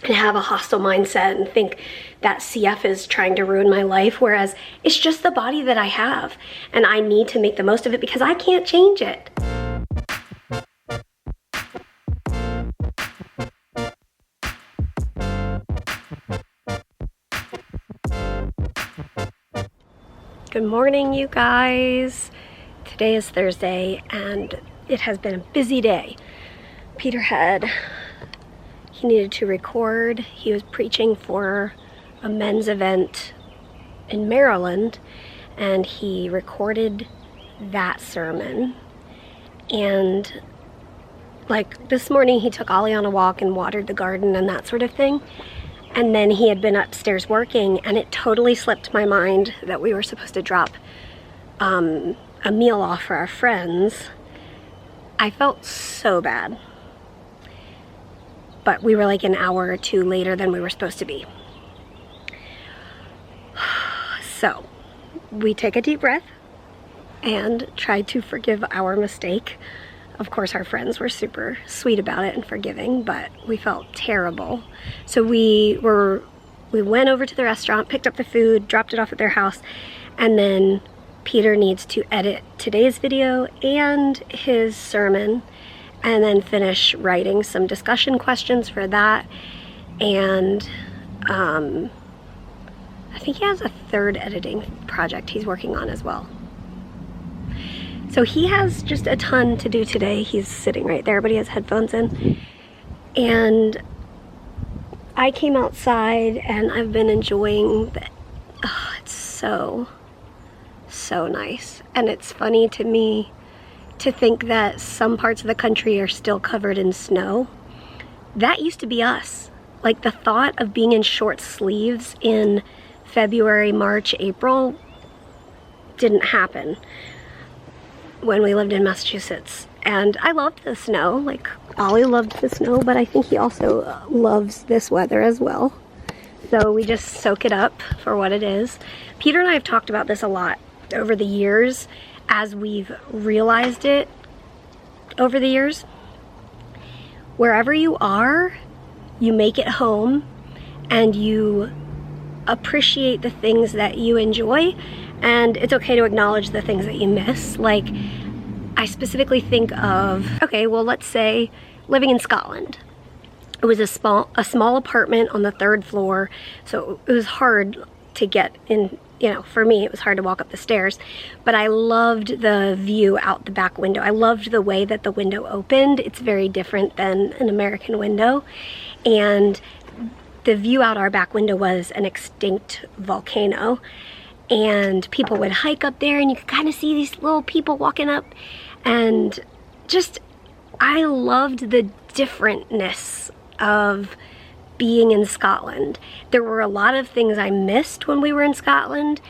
and have a hostile mindset and think that CF is trying to ruin my life, whereas it's just the body that I have, and I need to make the most of it because I can't change it. Good morning, you guys. Today is Thursday, and it has been a busy day. Peter he needed to record. He was preaching for a men's event in Maryland, and he recorded that sermon. And like this morning, he took Ollie on a walk and watered the garden and that sort of thing. And then he had been upstairs working, and it totally slipped my mind that we were supposed to drop a meal off for our friends. I felt so bad. But we were like an hour or two later than we were supposed to be. So we take a deep breath and try to forgive our mistake. Of course, our friends were super sweet about it and forgiving, but we felt terrible. So we went over to the restaurant, picked up the food, dropped it off at their house, and then Peter needs to edit today's video and his sermon, and then finish writing some discussion questions for that. And I think he has a third editing project he's working on as well. So he has just a ton to do today. He's sitting right there, but he has headphones in. And I came outside and I've been enjoying it's so nice. And it's funny to me to think that some parts of the country are still covered in snow. That used to be us. Like the thought of being in short sleeves in February, March, April didn't happen when we lived in Massachusetts. And I loved the snow. Like Ollie loved the snow, but I think he also loves this weather as well. So we just soak it up for what it is. Peter and I have talked about this a lot over the years as we've realized it over the years. Wherever you are, you make it home and you appreciate the things that you enjoy, and it's okay to acknowledge the things that you miss. Like, I specifically think of, okay, well, let's say living in Scotland. It was a small apartment on the 3rd floor, so it was hard to get in. You know, for me, it was hard to walk up the stairs, but I loved the view out the back window. I loved the way that the window opened. It's very different than an American window. And the view out our back window was an extinct volcano. And people would hike up there and you could kind of see these little people walking up. And just, I loved the differentness of being in Scotland. There were a lot of things I missed when we were in Scotland.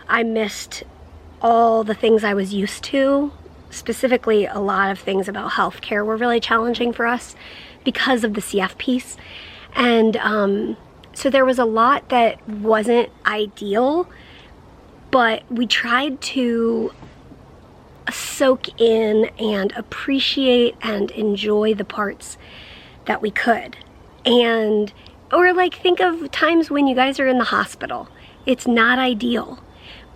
I missed all the things I was used to. Specifically, a lot of things about healthcare were really challenging for us because of the CF piece. And so there was a lot that wasn't ideal, but we tried to soak in and appreciate and enjoy the parts that we could. And or like think of times when you guys are in the hospital. It's not ideal,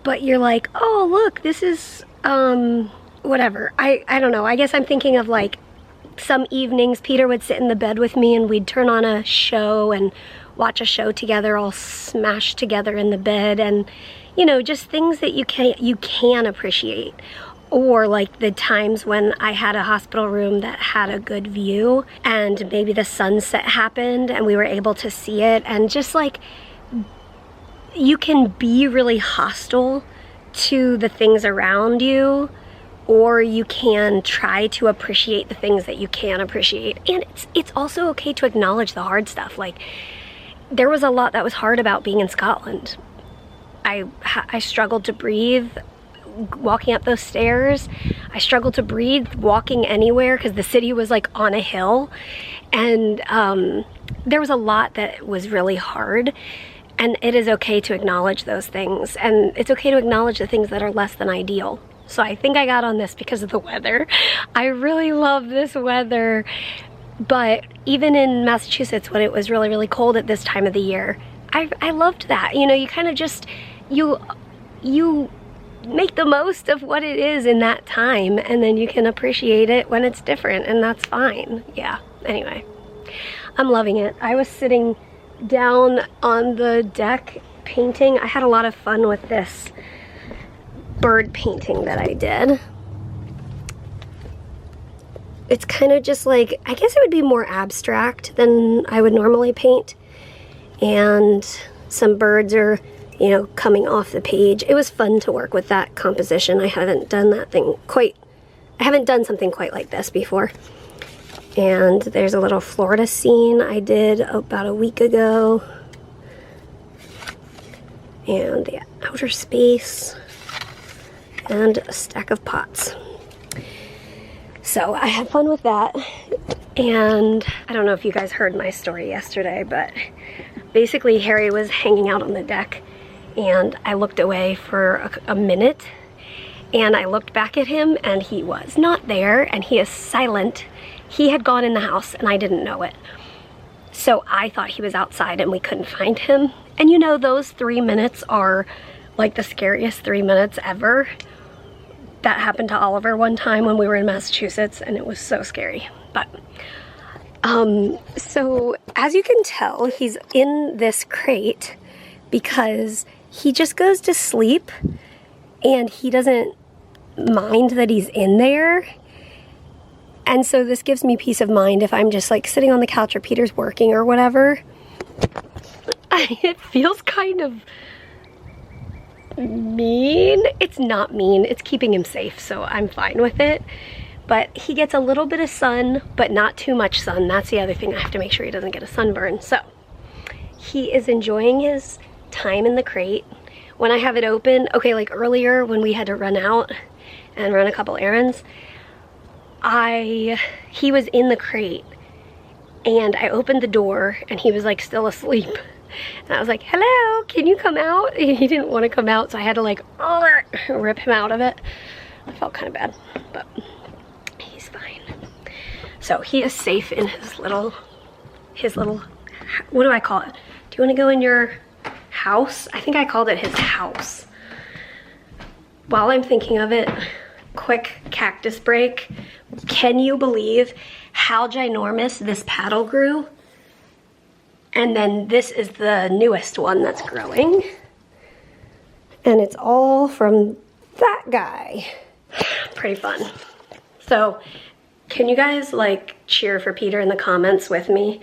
but you're like, oh look, this is whatever. I don't know. I guess I'm thinking of like some evenings Peter would sit in the bed with me and we'd turn on a show and watch a show together, all smashed together in the bed, and you know, just things that you can appreciate. Or like the times when I had a hospital room that had a good view and maybe the sunset happened and we were able to see it. And just like, you can be really hostile to the things around you, or you can try to appreciate the things that you can appreciate. And it's also okay to acknowledge the hard stuff. Like, there was a lot that was hard about being in Scotland. I struggled to breathe walking up those stairs. I struggled to breathe walking anywhere because the city was like on a hill, and there was a lot that was really hard. And it is okay to acknowledge those things, and it's okay to acknowledge the things that are less than ideal. So I think I got on this because of the weather. I really love this weather. But even in Massachusetts, when it was really, really cold at this time of the year, I loved that. You know, you kind of just, you make the most of what it is in that time, and then you can appreciate it when it's different, and that's fine. Yeah, anyway, I'm loving it. I was sitting down on the deck painting. I had a lot of fun with this bird painting that I did. It's kind of just like, I guess it would be more abstract than I would normally paint. And some birds are, you know, coming off the page. It was fun to work with that composition. I haven't done something quite like this before. And there's a little Florida scene I did about a week ago. And the outer space. And a stack of pots. So I had fun with that. And I don't know if you guys heard my story yesterday, but basically Harry was hanging out on the deck, and I looked away for a minute, and I looked back at him, and he was not there, and he is silent. He had gone in the house, and I didn't know it. So I thought he was outside, and we couldn't find him. And you know, those 3 minutes are like the scariest 3 minutes ever. That happened to Oliver one time when we were in Massachusetts, and it was so scary. But so as you can tell, he's in this crate because he just goes to sleep, and he doesn't mind that he's in there. And so this gives me peace of mind if I'm just like sitting on the couch or Peter's working or whatever. It feels kind of mean. It's not mean, it's keeping him safe, so I'm fine with it. But he gets a little bit of sun, but not too much sun. That's the other thing. I have to make sure he doesn't get a sunburn. So he is enjoying his time in the crate. When I have it open, okay, like earlier when we had to run out and run a couple errands, he was in the crate, and I opened the door and he was like still asleep. And I was like, hello, can you come out? He didn't want to come out, so I had to like rip him out of it. I felt kind of bad, but he's fine. So he is safe in his little, what do I call it? Do you want to go in your house? I think I called it his house. While I'm thinking of it, quick cactus break. Can you believe how ginormous this paddle grew? And then this is the newest one that's growing. And it's all from that guy. Pretty fun. So can you guys like cheer for Peter in the comments with me?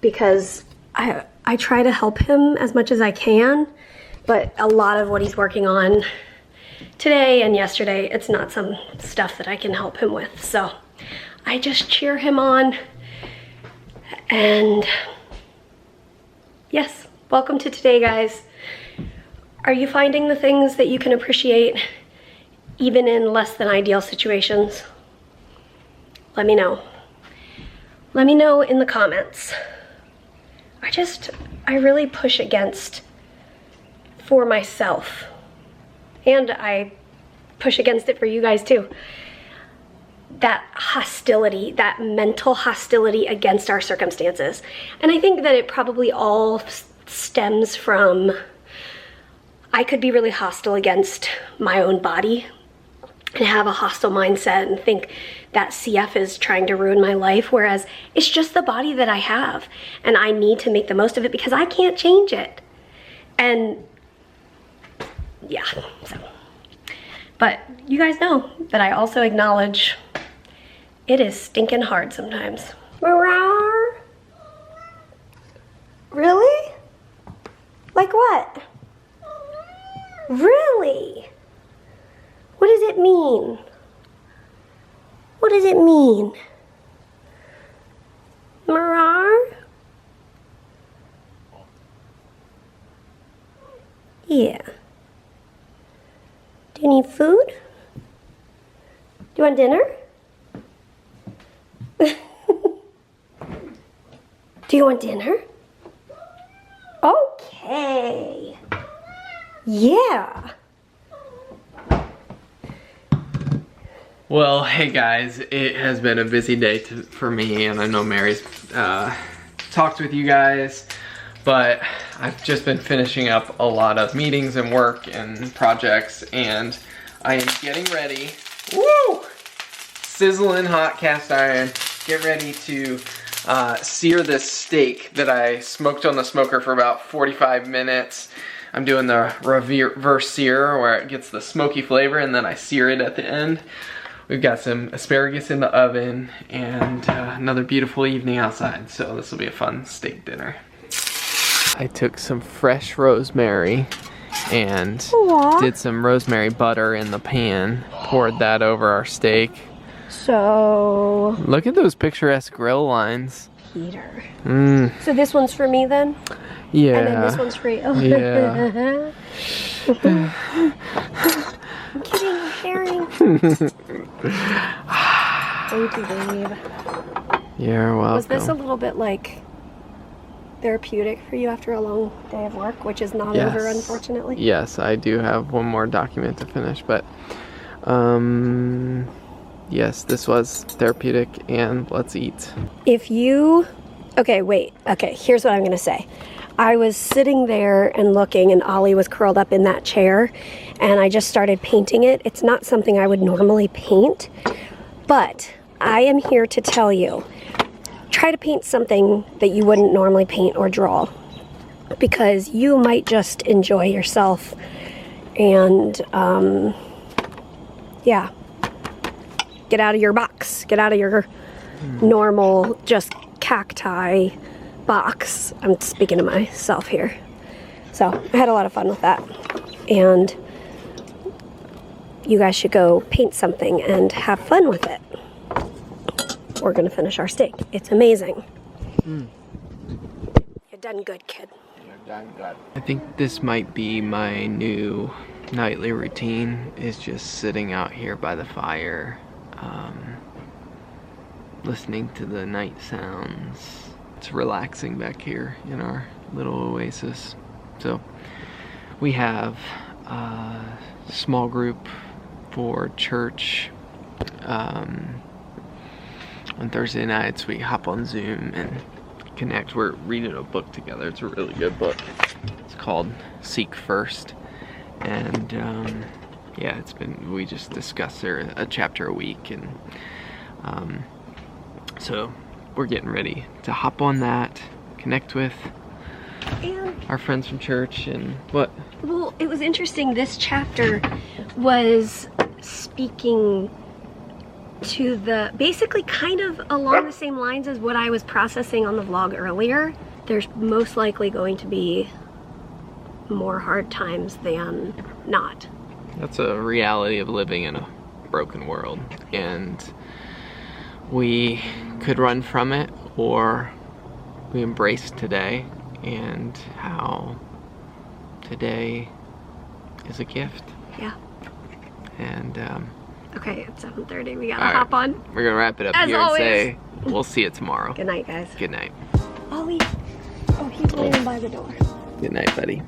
Because I try to help him as much as I can, but a lot of what he's working on today and yesterday, it's not some stuff that I can help him with. So I just cheer him on. And yes, welcome to today, guys. Are you finding the things that you can appreciate even in less than ideal situations? Let me know. Let me know in the comments. I really push against for myself, and I push against it for you guys too. That hostility, that mental hostility against our circumstances. And I think that it probably all stems from, I could be really hostile against my own body and have a hostile mindset and think that CF is trying to ruin my life, whereas it's just the body that I have, and I need to make the most of it because I can't change it. And yeah, so. But you guys know that I also acknowledge it is stinking hard sometimes. Meow. Really? Like what? Really? What does it mean? What does it mean? Meow. Yeah. Do you need food? Do you want dinner? Do you want dinner? Okay. Yeah. Well, hey guys, it has been a busy day for me, and I know Mary's talked with you guys, but I've just been finishing up a lot of meetings and work and projects, and I am getting ready. Woo! Sizzling hot cast iron. Get ready to sear this steak that I smoked on the smoker for about 45 minutes. I'm doing the reverse sear where it gets the smoky flavor and then I sear it at the end. We've got some asparagus in the oven and another beautiful evening outside, so this will be a fun steak dinner. I took some fresh rosemary and did some rosemary butter in the pan, poured that over our steak. So... look at those picturesque grill lines. Peter. Mm. So this one's for me then? Yeah. And then this one's for you. Yeah. I'm kidding, I'm sharing. Thank you, babe. You're welcome. Was this a little bit like therapeutic for you after a long day of work, which is not over, unfortunately? Yes, I do have one more document to finish, but yes, this was therapeutic, and let's eat. If you... okay, wait. Okay, here's what I'm going to say. I was sitting there and looking, and Ollie was curled up in that chair, and I just started painting it. It's not something I would normally paint, but I am here to tell you, try to paint something that you wouldn't normally paint or draw, because you might just enjoy yourself, and yeah, get out of your box, get out of your normal just cacti box. I'm speaking to myself here. So I had a lot of fun with that, and you guys should go paint something and have fun with it. We're gonna finish our steak. It's amazing. You're done good, kid. You're done good. I think this might be my new nightly routine, is just sitting out here by the fire, listening to the night sounds. It's relaxing back here in our little oasis. So we have a small group for church. On Thursday nights we hop on Zoom and connect. We're reading a book together. It's a really good book. It's called Seek First, and yeah, we just discuss a chapter a week, and so we're getting ready to hop on that, connect with our friends from church. And what? Well, it was interesting. This chapter was speaking to the, basically kind of along the same lines as what I was processing on the vlog earlier. There's most likely going to be more hard times than not. That's a reality of living in a broken world, and we could run from it, or we embrace today, and how today is a gift. Yeah. And okay, it's 7:30. We gotta hop on. We're gonna wrap it up as here always. And say we'll see you tomorrow. Good night, guys. Good night. Ollie. Oh, he's waiting by the door. Good night, buddy.